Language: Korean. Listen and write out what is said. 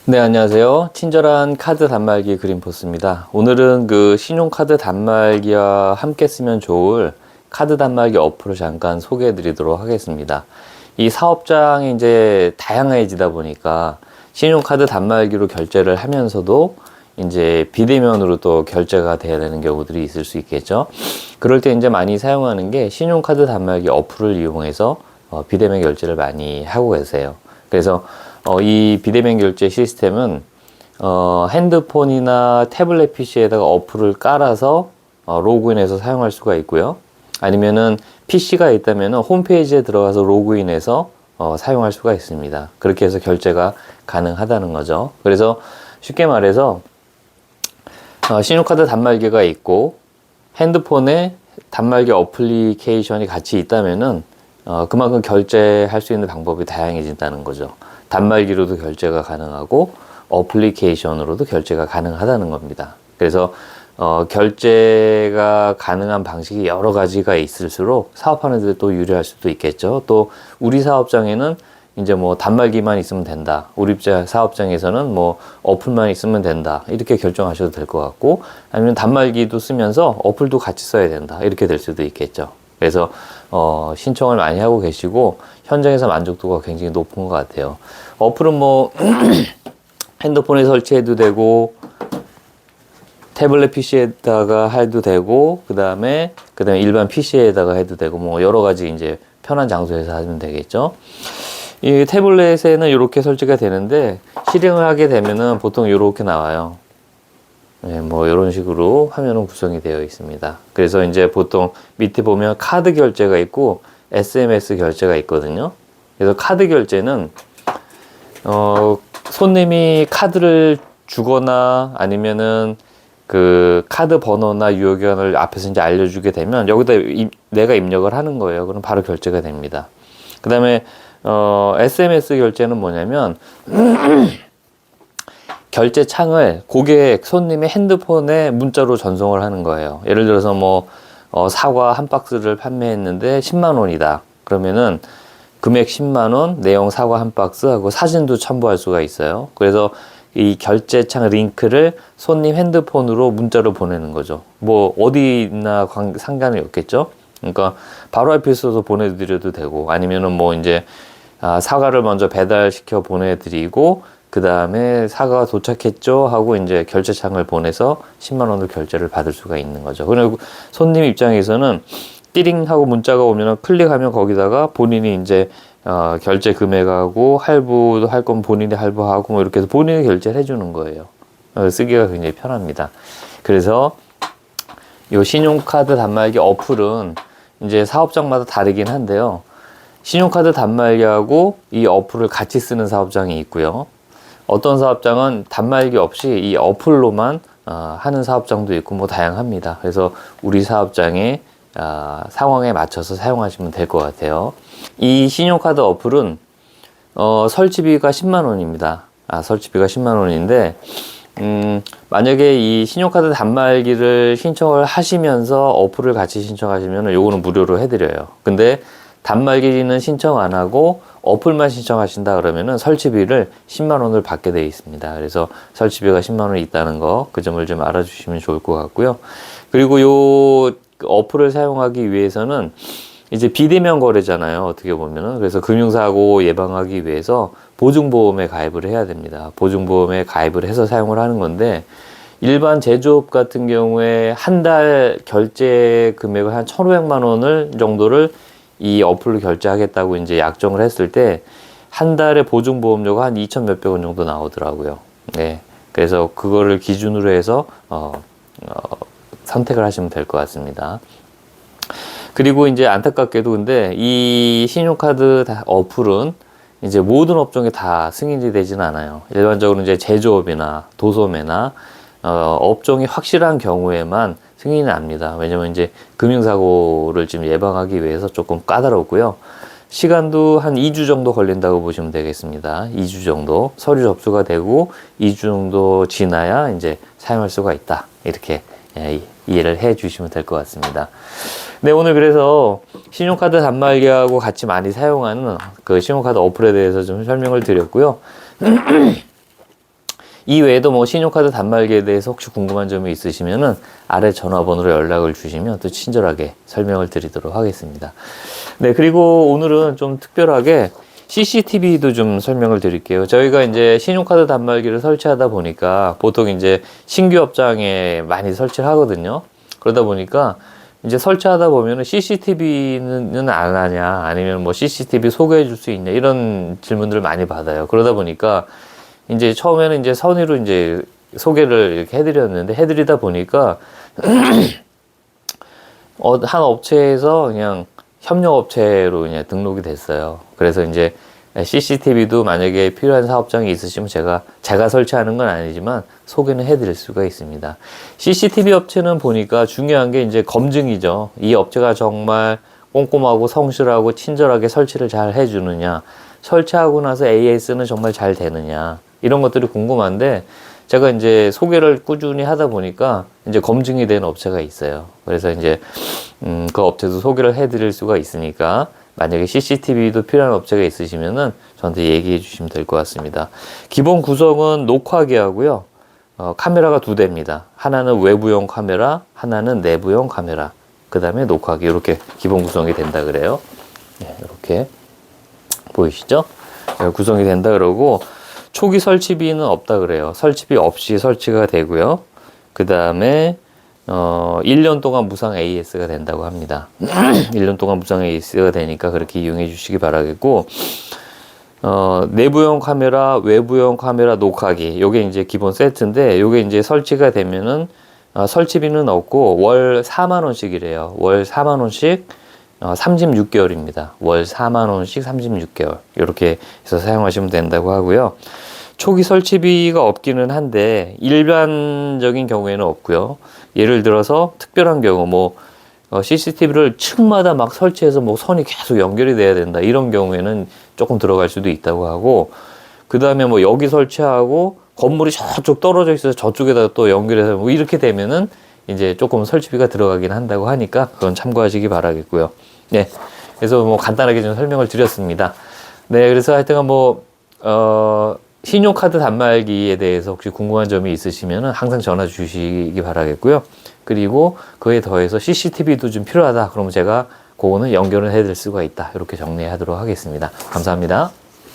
네, 안녕하세요. 친절한 카드 단말기 그린포스입니다. 오늘은 그 신용카드 단말기와 함께 쓰면 좋을 카드 단말기 어플을 잠깐 소개해 드리도록 하겠습니다. 이 사업장이 이제 다양해지다 보니까 신용카드 단말기로 결제를 하면서도 이제 비대면으로 또 결제가 돼야 되는 경우들이 있을 수 있겠죠. 그럴 때 이제 많이 사용하는 게 신용카드 단말기 어플을 이용해서 비대면 결제를 많이 하고 계세요. 그래서 이 비대면 결제 시스템은 핸드폰이나 태블릿 PC에다가 어플을 깔아서 로그인해서 사용할 수가 있고요. 아니면은 PC가 있다면은 홈페이지에 들어가서 로그인해서 사용할 수가 있습니다. 그렇게 해서 결제가 가능하다는 거죠. 그래서 쉽게 말해서 신용카드 단말기가 있고 핸드폰에 단말기 어플리케이션이 같이 있다면은 그만큼 결제할 수 있는 방법이 다양해진다는 거죠. 단말기로도 결제가 가능하고 어플리케이션으로도 결제가 가능하다는 겁니다. 그래서 결제가 가능한 방식이 여러 가지가 있을수록 사업하는 데 또 유리할 수도 있겠죠. 또 우리 사업장에는 이제 뭐 단말기만 있으면 된다. 우리 사업장에서는 뭐 어플만 있으면 된다. 이렇게 결정하셔도 될 것 같고, 아니면 단말기도 쓰면서 어플도 같이 써야 된다. 이렇게 될 수도 있겠죠. 그래서 신청을 많이 하고 계시고 현장에서 만족도가 굉장히 높은 것 같아요. 어플은 뭐 핸드폰에 설치해도 되고 태블릿 PC에다가 해도 되고 그다음에 일반 PC에다가 해도 되고 뭐 여러 가지 이제 편한 장소에서 하면 되겠죠. 이 태블릿에는 이렇게 설치가 되는데 실행을 하게 되면은 보통 이렇게 나와요. 네, 뭐 이런 식으로 화면은 구성이 되어 있습니다. 그래서 이제 보통 밑에 보면 카드 결제가 있고 SMS 결제가 있거든요. 그래서 카드 결제는 손님이 카드를 주거나 아니면은 그 카드 번호나 유효기간을 앞에서 이제 알려주게 되면 여기다 내가 입력을 하는 거예요. 그럼 바로 결제가 됩니다. 그 다음에 SMS 결제는 뭐냐면 결제 창을 고객 손님의 핸드폰에 문자로 전송을 하는 거예요. 예를 들어서 뭐 사과 한 박스를 판매했는데 10만 원이다. 그러면은 금액 10만 원, 내용 사과 한 박스 하고 사진도 첨부할 수가 있어요. 그래서 이 결제창 링크를 손님 핸드폰으로 문자로 보내는 거죠. 뭐 어디나 상관이 없겠죠. 그러니까 바로 앞에 있어서 보내드려도 되고 아니면은 뭐 이제 사과를 먼저 배달시켜 보내드리고 그 다음에 사과가 도착했죠 하고 이제 결제창을 보내서 10만 원을 결제를 받을 수가 있는 거죠. 그리고 손님 입장에서는 띠링 하고 문자가 오면 클릭하면 거기다가 본인이 이제 결제 금액하고 할부도 할 건 본인이 할부하고 뭐 이렇게 해서 본인이 결제를 해주는 거예요. 쓰기가 굉장히 편합니다. 그래서 이 신용카드 단말기 어플은 이제 사업장마다 다르긴 한데요. 신용카드 단말기하고 이 어플을 같이 쓰는 사업장이 있고요. 어떤 사업장은 단말기 없이 이 어플로만 하는 사업장도 있고 뭐 다양합니다. 그래서 우리 사업장의 상황에 맞춰서 사용하시면 될 것 같아요. 이 신용카드 어플은 설치비가 10만 원입니다. 설치비가 10만 원인데 만약에 이 신용카드 단말기를 신청을 하시면서 어플을 같이 신청하시면 요거는 무료로 해드려요. 근데 단말기는 신청 안 하고 어플만 신청하신다 그러면은 설치비를 10만 원을 받게 되어 있습니다. 그래서 설치비가 10만 원이 있다는 거, 그 점을 좀 알아주시면 좋을 것 같고요. 그리고 요 어플을 사용하기 위해서는 이제 비대면 거래잖아요. 어떻게 보면은. 그래서 금융사고 예방하기 위해서 보증보험에 가입을 해야 됩니다. 보증보험에 가입을 해서 사용을 하는 건데 일반 제조업 같은 경우에 한 달 결제 금액을 한 1,500만 원을 정도를 이 어플로 결제하겠다고 이제 약정을 했을 때 한 달에 보증보험료가 한 2천 몇백 원 정도 나오더라고요. 네. 그래서 그거를 기준으로 해서 선택을 하시면 될 것 같습니다. 그리고 이제 안타깝게도 근데 이 신용카드 어플은 이제 모든 업종에 다 승인이 되지는 않아요. 일반적으로 이제 제조업이나 도소매나 업종이 확실한 경우에만 승인이 납니다. 왜냐면 이제 금융사고를 지금 예방하기 위해서 조금 까다롭고요. 시간도 한 2주 정도 걸린다고 보시면 되겠습니다. 2주 정도 서류 접수가 되고 2주 정도 지나야 이제 사용할 수가 있다. 이렇게 이해를 해 주시면 될 것 같습니다. 네, 오늘 그래서 신용카드 단말기하고 같이 많이 사용하는 그 신용카드 어플에 대해서 좀 설명을 드렸고요. 이 외에도 뭐 신용카드 단말기에 대해서 혹시 궁금한 점이 있으시면은 아래 전화번호로 연락을 주시면 또 친절하게 설명을 드리도록 하겠습니다. 네, 그리고 오늘은 좀 특별하게 CCTV도 좀 설명을 드릴게요. 저희가 이제 신용카드 단말기를 설치하다 보니까 보통 이제 신규 업장에 많이 설치를 하거든요. 그러다 보니까 이제 설치하다 보면은 CCTV는 안 하냐, 아니면 뭐 CCTV 소개해 줄 수 있냐, 이런 질문들을 많이 받아요. 그러다 보니까 이제 처음에는 이제 선의로 이제 소개를 이렇게 해드리다 보니까 한 업체에서 그냥 협력업체로 그냥 등록이 됐어요. 그래서 이제 CCTV도 만약에 필요한 사업장이 있으시면 제가 설치하는 건 아니지만 소개는 해드릴 수가 있습니다. CCTV 업체는 보니까 중요한 게 이제 검증이죠. 이 업체가 정말 꼼꼼하고 성실하고 친절하게 설치를 잘 해주느냐, 설치하고 나서 AS는 정말 잘 되느냐, 이런 것들이 궁금한데, 제가 이제 소개를 꾸준히 하다 보니까 이제 검증이 된 업체가 있어요. 그래서 이제 그 업체도 소개를 해드릴 수가 있으니까 만약에 CCTV도 필요한 업체가 있으시면은 저한테 얘기해 주시면 될 것 같습니다. 기본 구성은 녹화기 하고요. 카메라가 2대입니다. 하나는 외부용 카메라, 하나는 내부용 카메라. 그 다음에 녹화기, 이렇게 기본 구성이 된다 그래요. 네, 이렇게 보이시죠? 네, 구성이 된다 그러고, 초기 설치비는 없다 그래요. 설치비 없이 설치가 되고요. 그 다음에 1년 동안 무상 AS가 된다고 합니다. 1년 동안 무상 AS가 되니까 그렇게 이용해 주시기 바라겠고, 내부용 카메라, 외부용 카메라, 녹화기, 요게 이제 기본 세트인데, 요게 이제 설치가 되면은 설치비는 없고 월 4만 원씩이래요. 월 4만 원씩 36개월입니다. 월 4만 원씩 36개월. 이렇게 해서 사용하시면 된다고 하고요. 초기 설치비가 없기는 한데 일반적인 경우에는 없고요. 예를 들어서 특별한 경우 뭐 CCTV를 층마다 막 설치해서 뭐 선이 계속 연결이 돼야 된다, 이런 경우에는 조금 들어갈 수도 있다고 하고, 그 다음에 뭐 여기 설치하고 건물이 저쪽 떨어져 있어서 저쪽에다 또 연결해서 뭐 이렇게 되면은 이제 조금 설치비가 들어가긴 한다고 하니까 그건 참고하시기 바라겠고요. 네, 그래서 뭐 간단하게 좀 설명을 드렸습니다. 네, 그래서 하여튼 신용카드 단말기에 대해서 혹시 궁금한 점이 있으시면은 항상 전화 주시기 바라겠고요. 그리고 그에 더해서 CCTV도 좀 필요하다 그러면 제가 그거는 연결을 해드릴 수가 있다, 이렇게 정리하도록 하겠습니다. 감사합니다.